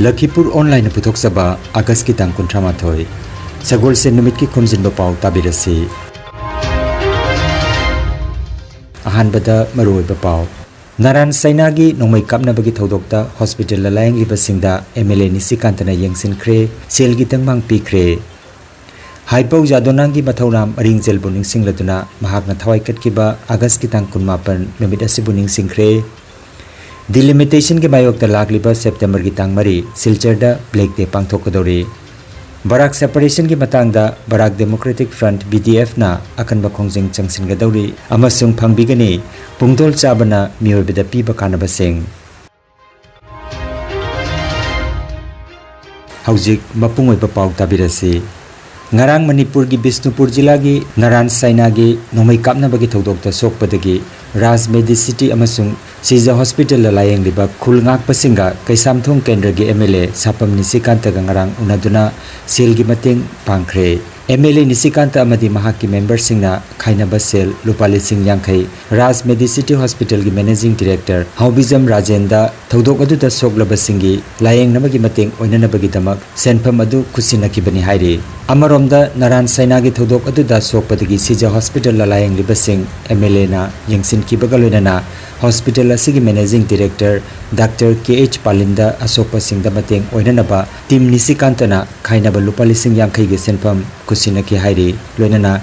Lakhipur online puthok saba August ki tang 38 Sagol se numit ki Khomjinba Pao tabirasi Ahanbada maroi ba Pao Naran Sainagi nongmai kapna bagi thodokta hospital la layang liba singda MLA nisikantana yengsin kre sel gi tangmang pikre Haipau jadonangi mathauram ring jel buning singlatuna mahakna thawai katkiba August ki tang 18 numit asibuning singkre Delimitation के मायोग तलाक लिबा September की तांग मरी सिलचर दा black day पांगथोक कदौरी Barack separation की मतंग दा Barack democratic front BDF ना अकनबा खोंजिंग चंगसिन गदौरी अमसुंग फंगबिगनी पुंगदोल चाबना मियोबदा पीबा कानबा सिंग हौजिक मपुंगोइबा पाउ ताबिरसी ngarang manipur gi bisnupur jila gi naran saina gi nomai kapna bagi thodokta sokpadagi raj medicity amasung sija hospital la layeng liba khulngak pasinga kaisamthong kendra gi MLA sapam nisikanta ga ngarang unaduna sel gi mateng pangkhre MLA nisikanta amadi mahaki member singna khaina basel lupali sing yangkhai raj medicity hospital gi managing director haubizam rajenda thodok adu da soklaba singi layeng namagi mateng oinana bagi damak senpham adu khusina ki bani hairi Amaromda naran saina gi thodok adu da sokpadagi sija hospital la layeng libasing MLA na yengsin ki bagaloina hospital asigi managing director Dr. KH Palinda asokpa singda mateng oinanaba team nisikantana khainaba lupali sing yangkhai gi senpham kusina ki hairi loinana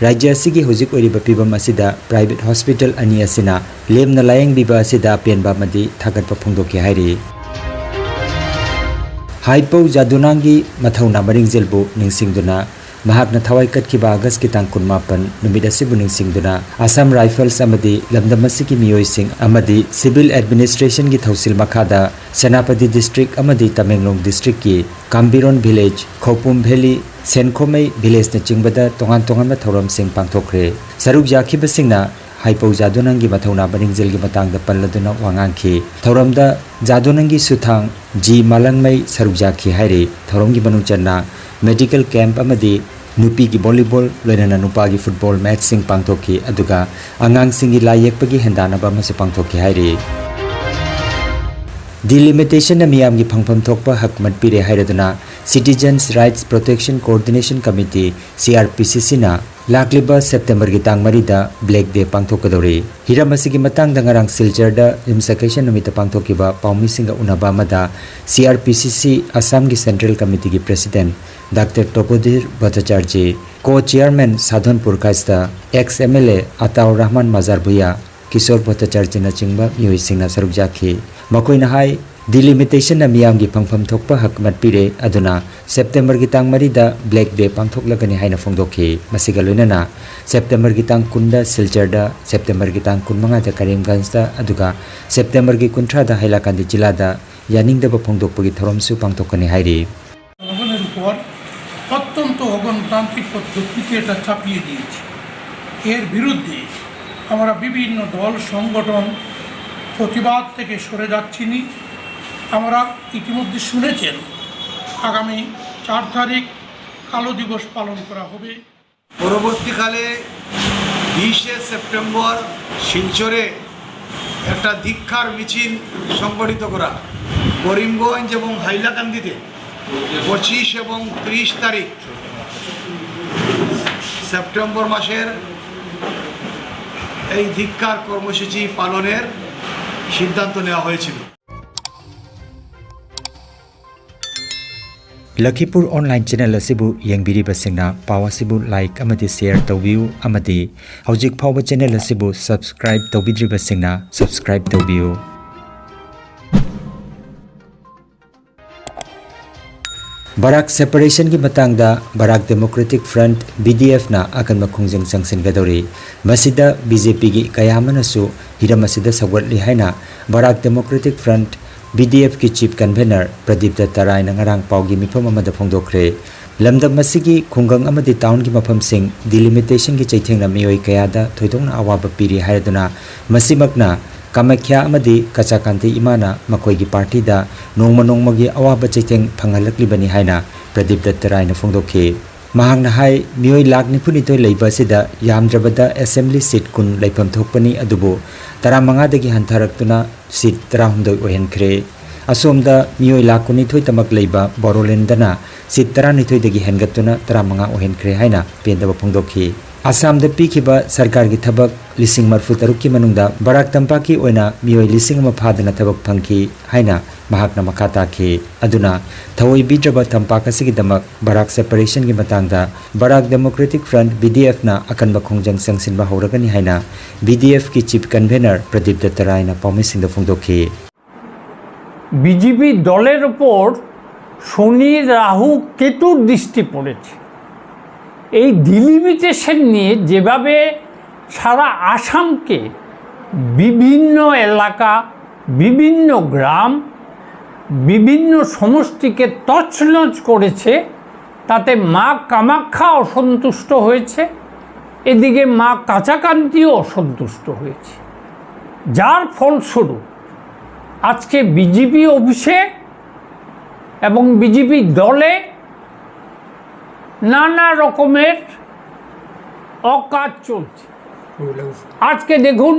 rajya asigi hojik oriba pibam asida private hospital ani asina lemna layeng biba asida penba madi thagatpa phongdoki hairi Haipau jadunangi mathauna maring jelbu ningsingduna mahakna thawai katkiba August ki tang 18 numit asibu ningsingduna Assam Rifles amadi lamdamasiki miyoi sing amadi civil administration gi thausil makhada Senapati district amadi Tamenglong district ki Kambiron village Khopum valley Senkhomei village na chingbada tongan ma thoram sing pangthokre saruk jakhiba singna Haipau jadonangi mathauna baringjel gi matangda palladuna wangangki thoramda jadonangi suthang ji malangmai sarukjakhi haire thoromgi banungchanna medical camp amadi nupi gi volleyball loinana nupa gi football match sing pangthoki aduga angang singi layekpagi hendana ba mase pangthoki haire Delimitation na miyam gi phangpham thokpa hakmat pire hairaduna Citizens Rights Protection Coordination Committee CRPCC na lakliba September gi tang marida Black Day pangthokadori hiramasigi matang dangarang silchar da rimsakation numita pangthokiba paumi singa unaba mada CRPCC Assam gi Central Committee gi President Dr. Topodir Bhattacharya Co-Chairman Sadhanpur Kaista ex-MLA Ataur Rahman Mazar Bhuya Kishore Bhattacharya na chingba miyoi singna sarukjakhi makoina hai Delimitation na miyam gi phangpham thokpa hakmat pire aduna September gi tang marida Black Day pangthoklagani haina phongdokhi masiga loinana September gi tang 10 da Silchar da September gi tang 15 da Karimganj da aduga September gi 13 da Hailakandi jila da yaningda ba phongdokpagi thoromsu pangthokani hairi জনগণের উপর অত্যন্ত অগণতান্ত্রিক পদ্ধতিতে এটা চাপিয়ে দিয়েছে এর বিরুদ্ধে আমরা বিভিন্ন দল সংগঠন প্রতিবাদ থেকে সরে যাচ্ছিনি আমরা ইতিমধ্যে শুনেছেন আগামী 4 তারিখ কালো দিবস পালন করা হবে পরবর্তীকালে 20 সেপ্টেম্বর শিলচরে একটা দীক্ষার মিছিল সংগঠিত করা করিমগঞ্জ এবং হাইলাকান্দিতে 25 এবং 30 তারিখ সেপ্টেম্বর মাসের এই দীক্ষার কর্মসূচি পালনের সিদ্ধান্ত নেওয়া হয়েছিল Lakhipur online channel asibu yengbiriba singna paw asibu like amadi share tawbiu amadi hojik phawba channel asibu subscribe tawbidriba singna subscribe tawbiu Barak separation ki matangda Barak Democratic Front BDF na akan makhongjing changsin gadori masida BJP gi kayamanasu hiramasida sagwatli haina Barak Democratic Front BDF ki chief convener Pradip Dattarai na ngarang paugi mifam amada phongdokre lamdam masigi khungang amadi town ki mafam sing delimitation ki chaithengna miyoi kayada thoidongna awaba piri haiduna masimakna Kamakhya amadi Kachakanti imana makoi gi party da nongma gi awaba chaitheng phangalakli bani haina Pradip Dattarai na phongdokhe mahangna hai miyoi lakni phuni toi leiba sida yamdrabada assembly seat kun leipam thokpani adubu 15 dagi hantaraktuna seat 39 ohenkhre asomda mioi lakuni thoi tamak leiba borolendana sit 12 dagi hengatuna 35 ohenkre haina pendaba phongdokhi Assam da pikiba sarkar gi thabak lising marfu taruk ki manungda Barak Tampak ki oina mioi lising ma phadana thabak phangki haina mahakna makata ki aduna thawai bidraba Tampak asigi damak Barak separation gi matangda Barak Democratic Front BDF na akanba khongjang sangsin ba horagani haina BDF ki chief convener Pradip Dattarai na promising da phongdokhi BJP দলের উপর শনি রাহু কেতুর দৃষ্টি পড়েছে এই delimitation নিয়ে যেভাবে সারা আসামকে বিভিন্ন এলাকা বিভিন্ন গ্রাম বিভিন্ন সমষ্টিকে তছনছ করেছে তাতে মা কামাখ্যা অসন্তুষ্ট হয়েছে এদিকে মা কাঁচাকান্তিও অসন্তুষ্ট হয়েছে যার ফলস্বরূপ আজকে বিজেপি অফিসে এবং বিজেপি দলে নানা রকমের অকাজ চলছে আজকে দেখুন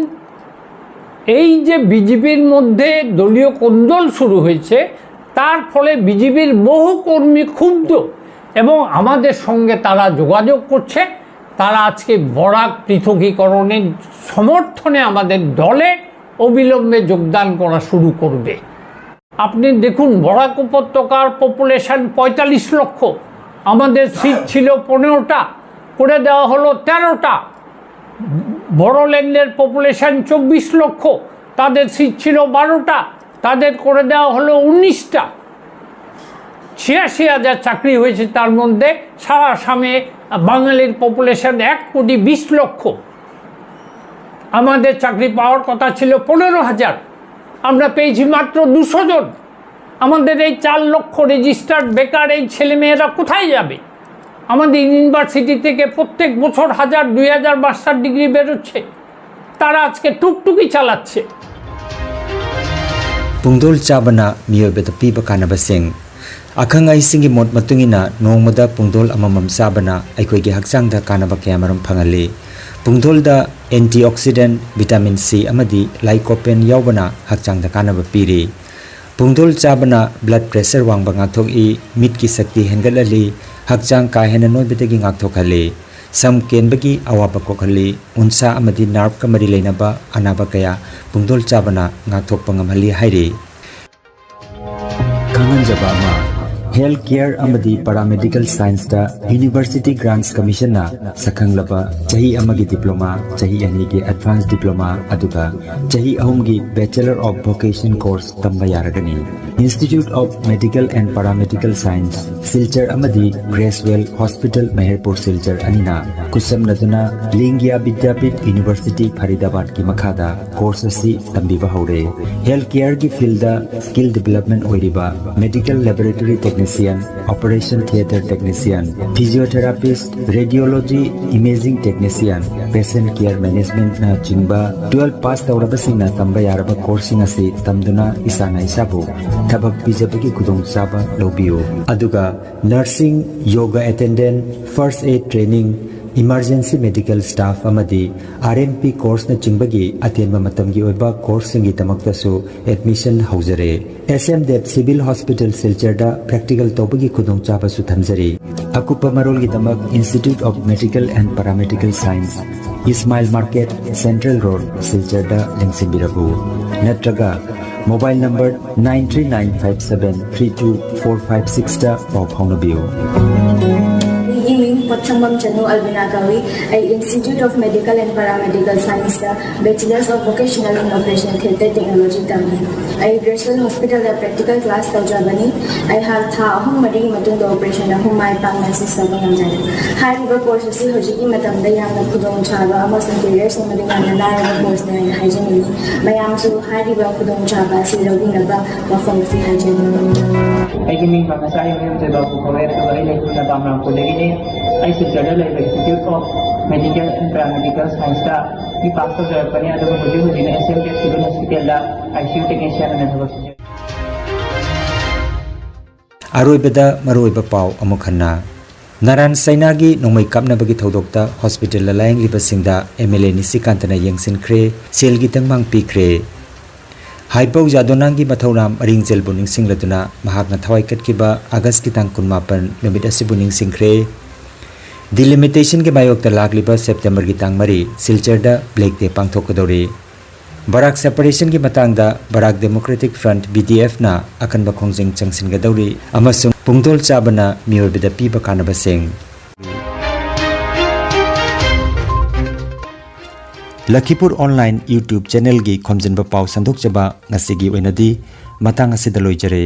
এই যে বিজেপির মধ্যে দলীয় কোন্দল শুরু হয়েছে তার ফলে বিজেপির বহু কর্মী ক্ষুব্ধ এবং আমাদের সঙ্গে তারা যোগাযোগ করছে তারা আজকে বরাক পৃথকীকরণের সমর্থনে আমাদের দলে অবিলম্বে যোগদান করা শুরু করবে আপনি দেখুন বরাক উপত্যকার পপুলেশন ৪৫ লক্ষ আমাদের সিট ছিল ১৫টা করে দেওয়া হলো ১৩টা বড়োল্যান্ডের পপুলেশন ২৪ লক্ষ তাদের সিট ছিল ১২টা তাদের করে দেওয়া হলো ১৯টা ৮৬,০০০ চাকরি হয়েছে তার মধ্যে সারা আসামে বাঙালির পপুলেশন ১,২০,০০,০০০ আমাদের চাকরি পাওয়ার কথা ছিল ১৫,০০০ আমরা পেয়েছি মাত্র ২০০ জন আমাদের এই ৪ লক্ষ রেজিস্টার্ড বেকার এই ছেলেমেয়েরা কোথায় যাবে আমাদের ইউনিভার্সিটি থেকে প্রত্যেক বছর ১,০০০-২,০০০ মাস্টার ডিগ্রি বেরোচ্ছে তারা আজকে টুকটুকি চালাচ্ছে Pungdol chabana miyo beta piba kanaba sing akhang ai singi mot matungina nongmada pungdol amamam sabana aikoi gi hakchang da kanaba kamaram phangali pungdol da antioxidant vitamin C amadi lycopene yawbana hakchang da kanaba piri pungdol chabana blood pressure wangba ngakthok I mit ki sakti hengalali hakchang ka hena noi betagi ngakthok khali sam kenbagi awaba kokhali unsa amadi nerve kamari leinaba anaba kaya pungdol chabana ngakthok pangamhali hairi kangan jabama health care amadi paramedical science da university grants commission na sakhanglaba chahi amagi diploma chahi ani gi advanced diploma aduga chahi ahum gi bachelor of vocation course tamba yaragani institute of medical and paramedical science silchar amadi gracewell hospital meherpur silchar anina kusam naduna lingya vidyapit university faridabad ki makhada course asi tambiba hore health care gi field da skill development oiriba medical laboratory technician operation theater technician physiotherapist radiology imaging technician patient care management na chingba 12 pass tawraba singna tamba yaraba coursing asi tamduna isana isabu thabak pijabagi kudong saba lobiyo aduga nursing yoga attendant first aid training emergency medical staff amadi RMP course na chingbagi atenba matamgi oiba course singi tamakta su admission haujare SMDEP civil hospital silcharda practical tobagi khudong chaba su thamjari akupa marol gi tamak institute of medical and paramedical science Ismail Market Central Road silcharda lingsimbirabu natraga mobile number 939573245 da pau phaunabiyo Potsambam Chanu Albinagawi, I Institute of Medical and Paramedical Science, Bachelor's of Vocational in Operation Theatre Technology Tamil. I Gracewell Hospital practical class Taujabani. I have Tha Hum Madi Matun the operation of whom my Pangasi Sabangan. High river courses Hojiki Matamda Yang Kudong Chaba, Amos and Careers and Madinana course and hygiene. Mayamsu High River Kudong Chaba, Silabunaba, Pharmacy Hygiene. I give me Manasai to the Kukover to the Bama Kolegini. I suggested the Institute of Medical and Paramedical Science. We passed the Japan and the SMDEP Civil Hospital, ICU technician and the Aroibeda Maroiba Pao Amokhanna Naran Sainagi Nomai Kapnabagi Thodokta Hospital Layang Libasingda MLA Nisikantana Yangsin Kre Selgi Tangmang Pikre हाइपौ जादोनांगी मथौराम अरिंगजेल बुनिंग सिंगलदुना महाकना थवाई कटकिबा अगस्त की तांग 19 नुमित असि बुनिंग सिंख्रे delimitation के मायोक्ता लाखलिबा September की तांग 3 सिलचरदा black day पांगथोकदौरे Barack separation की मतंगदा Barack democratic front BDF ना अकनबा खोंजिंग चंगसिनगदौरी अमसुंग पुंगतोल चाबना मियोबिदा पीबा कानबसिंग Lakhipur online YouTube channel की खोमजिनबा पाव संदोकचबा ngasi gi oinadi matang asida loijare।